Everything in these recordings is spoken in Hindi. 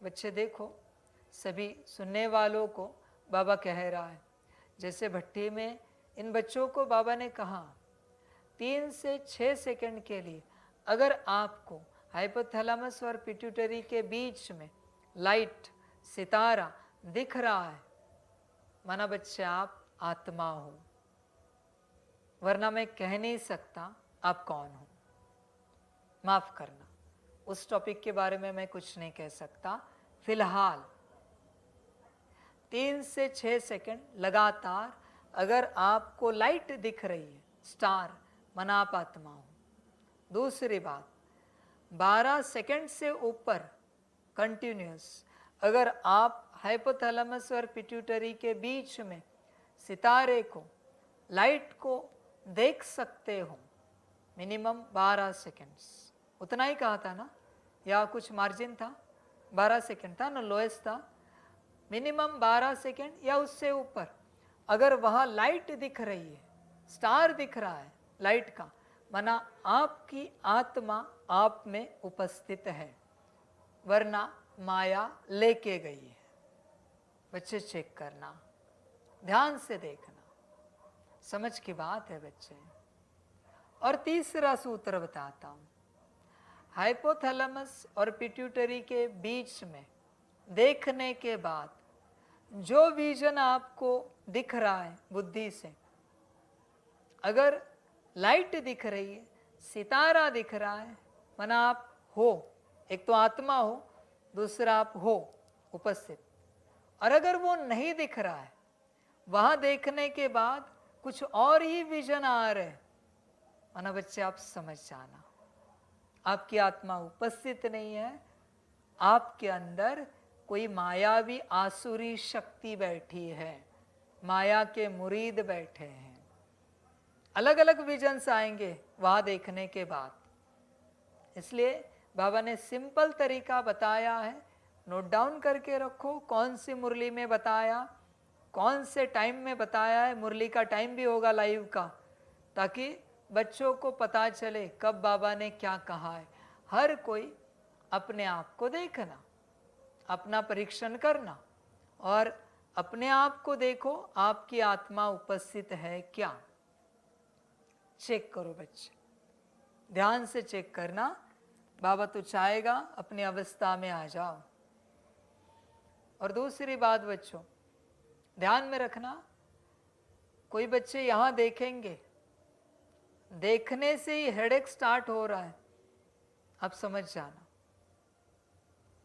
बच्चे देखो, सभी सुनने वालों को बाबा कह रहा है, जैसे भट्टी में इन बच्चों को बाबा ने कहा 3 से 6 सेकंड के लिए अगर आपको हाइपोथैलेमस और पिट्यूटरी के बीच में लाइट सितारा दिख रहा है, माना बच्चे आप आत्मा हो, वरना मैं कह नहीं सकता आप कौन हो। माफ करना, उस टॉपिक के बारे में मैं कुछ नहीं कह सकता। फिलहाल 3 से 6 सेकंड लगातार अगर आपको लाइट दिख रही है, स्टार, माना आप आत्मा हो। दूसरी बात, 12 सेकंड से ऊपर कंटिन्यूस अगर आप हाइपोथैलेमस और पिट्यूटरी के बीच में सितारे को, लाइट को देख सकते हो, मिनिमम 12 सेकंड्स, उतना ही कहा था ना, या कुछ मार्जिन था? 12 सेकंड था ना, लोएस्ट था। मिनिमम 12 सेकंड या उससे ऊपर अगर वहाँ लाइट दिख रही है, स्टार दिख रहा है लाइट का, माना आपकी आत्मा आप में उपस्थित है, वरना माया लेके गई है। बच्चे चेक करना, ध्यान से देखना, समझ की बात है बच्चे। और तीसरा सूत्र बताता हूं, हाइपोथैलेमस और पिट्यूटरी के बीच में देखने के बाद जो विजन आपको दिख रहा है बुद्धि से, अगर लाइट दिख रही है, सितारा दिख रहा है, माना आप हो, एक तो आत्मा हो, दूसरा आप हो उपस्थित। और अगर वो नहीं दिख रहा है, वहां देखने के बाद कुछ और ही विजन आ रहे, माना बच्चे आप समझ जाना, आपकी आत्मा उपस्थित नहीं है, आपके अंदर कोई मायावी आसुरी शक्ति बैठी है, माया के मुरीद बैठे हैं। अलग अलग विजन्स आएंगे वहां देखने के बाद। इसलिए बाबा ने सिंपल तरीका बताया है, नोट डाउन करके रखो, कौन सी मुरली में बताया, कौन से टाइम में बताया है, मुरली का टाइम भी होगा लाइव का, ताकि बच्चों को पता चले कब बाबा ने क्या कहा है। हर कोई अपने आप को देखना, अपना परीक्षण करना, और अपने आप को देखो, आपकी आत्मा उपस्थित है क्या, चेक करो बच्चे, ध्यान से चेक करना। बाबा तो चाहेगा अपनी अवस्था में आ जाओ। और दूसरी बात बच्चों, ध्यान में रखना, कोई बच्चे यहां देखेंगे, देखने से ही हेडेक स्टार्ट हो रहा है, आप समझ जाना,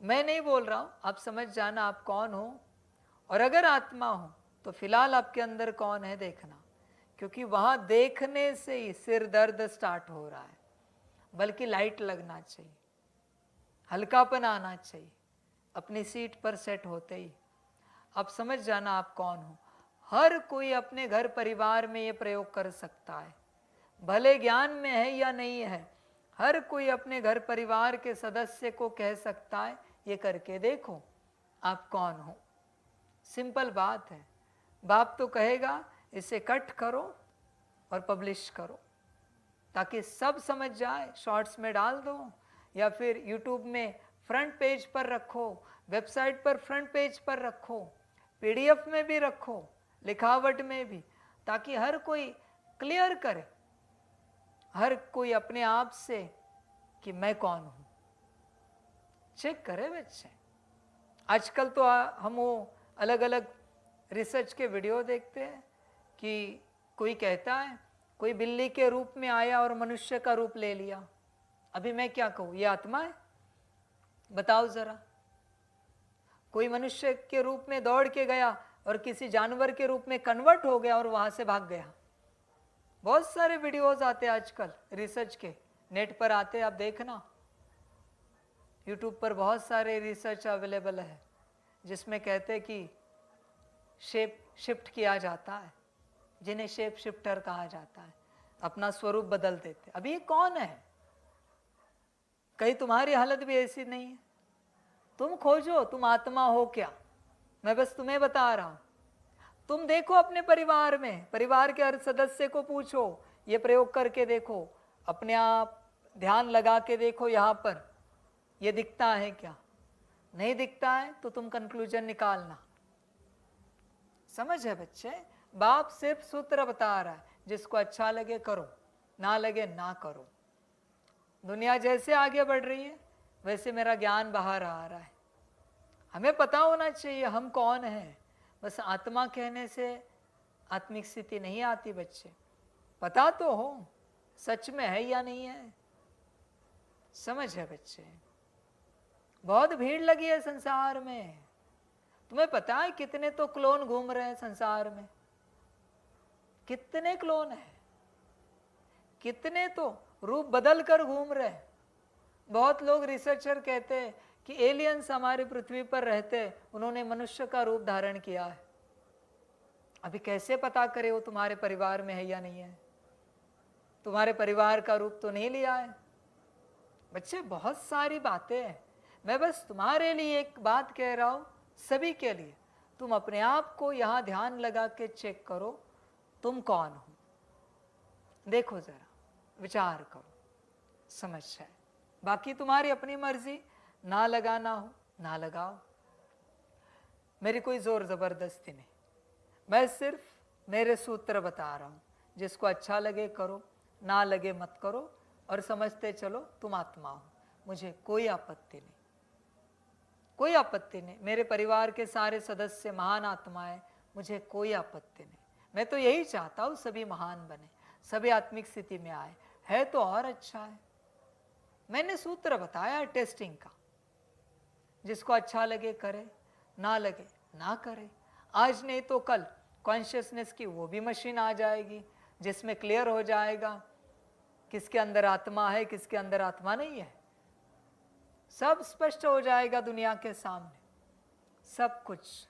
मैं नहीं बोल रहा हूं, आप समझ जाना आप कौन हो। और अगर आत्मा हो तो फिलहाल आपके अंदर कौन है देखना, क्योंकि वहां देखने से ही सिर दर्द स्टार्ट हो रहा है। बल्कि लाइट लगना चाहिए, हल्कापन आना चाहिए, अपनी सीट पर सेट होते ही आप समझ जाना आप कौन हो। हर कोई अपने घर परिवार में ये प्रयोग कर सकता है, भले ज्ञान में है या नहीं है, हर कोई अपने घर परिवार के सदस्य को कह सकता है, ये करके देखो आप कौन हो। सिंपल बात है। बाप तो कहेगा इसे कट करो और पब्लिश करो, ताकि सब समझ जाए, शॉर्ट्स में डाल दो, या फिर यूट्यूब में फ्रंट पेज पर रखो, वेबसाइट पर फ्रंट पेज पर रखो, पीडीएफ में भी रखो, लिखावट में भी, ताकि हर कोई क्लियर करे, हर कोई अपने आप से कि मैं कौन हूं, चेक करे बच्चे। आजकल तो हम वो अलग अलग रिसर्च के वीडियो देखते हैं कि कोई कहता है कोई बिल्ली के रूप में आया और मनुष्य का रूप ले लिया। अभी मैं क्या कहूं, ये आत्मा है? बताओ जरा। कोई मनुष्य के रूप में दौड़ के गया और किसी जानवर के रूप में कन्वर्ट हो गया और वहां से भाग गया। बहुत सारे वीडियोस आते हैं आजकल रिसर्च के, नेट पर आते, आप देखना, यूट्यूब पर बहुत सारे रिसर्च अवेलेबल है जिसमें कहते कि शेप शिफ्ट किया जाता है, जिन्हें शेप शिफ्टर कहा जाता है, अपना स्वरूप बदल देते। अभी ये कौन है? कहीं तुम्हारी हालत भी ऐसी नहीं है? तुम खोजो तुम आत्मा हो क्या, मैं बस तुम्हें बता रहा हूं। तुम देखो अपने परिवार में, परिवार के हर सदस्य को पूछो, ये प्रयोग करके देखो, अपने आप ध्यान लगा के देखो, यहां पर ये दिखता है क्या? नहीं दिखता है तो तुम कंक्लूजन निकालना। समझ है बच्चे? बाप सिर्फ सूत्र बता रहा है, जिसको अच्छा लगे करो, ना लगे ना करो। दुनिया जैसे आगे बढ़ रही है वैसे मेरा ज्ञान बाहर आ रहा है। हमें पता होना चाहिए हम कौन हैं। बस आत्मा कहने से आत्मिक स्थिति नहीं आती बच्चे। पता तो हो सच में है या नहीं है। समझ है बच्चे? बहुत भीड़ लगी है संसार में। तुम्हें पता है कितने तो क्लोन घूम रहे हैं संसार में? कितने क्लोन हैं, कितने तो रूप बदल कर घूम रहे हैं। बहुत लोग रिसर्चर कहते हैं कि एलियंस हमारी पृथ्वी पर रहते, उन्होंने मनुष्य का रूप धारण किया है। अभी कैसे पता करे वो तुम्हारे परिवार में है या नहीं है? तुम्हारे परिवार का रूप तो नहीं लिया है। बच्चे बहुत सारी बातें हैं। मैं बस तुम्हारे लिए एक बात कह रहा हूं, सभी के लिए। तुम अपने आप को यहां ध्यान लगा के चेक करो, तुम कौन हो। देखो जरा, विचार करो, समझ है। बाकी तुम्हारी अपनी मर्जी, ना लगाना हो ना लगाओ। मेरी कोई जोर जबरदस्ती नहीं, मैं सिर्फ मेरे सूत्र बता रहा हूं। जिसको अच्छा लगे करो, ना लगे मत करो, और समझते चलो तुम आत्मा हो। मुझे कोई आपत्ति नहीं, कोई आपत्ति नहीं। मेरे परिवार के सारे सदस्य महान आत्माएं, मुझे कोई आपत्ति नहीं। मैं तो यही चाहता हूं सभी महान बने, सभी आत्मिक स्थिति में आए। है तो और अच्छा है। मैंने सूत्र बताया टेस्टिंग का, जिसको अच्छा लगे करे, ना लगे ना करे। आज नहीं तो कल कॉन्शियसनेस की वो भी मशीन आ जाएगी, जिसमें क्लियर हो जाएगा किसके अंदर आत्मा है, किसके अंदर आत्मा नहीं है। सब स्पष्ट हो जाएगा दुनिया के सामने, सब कुछ।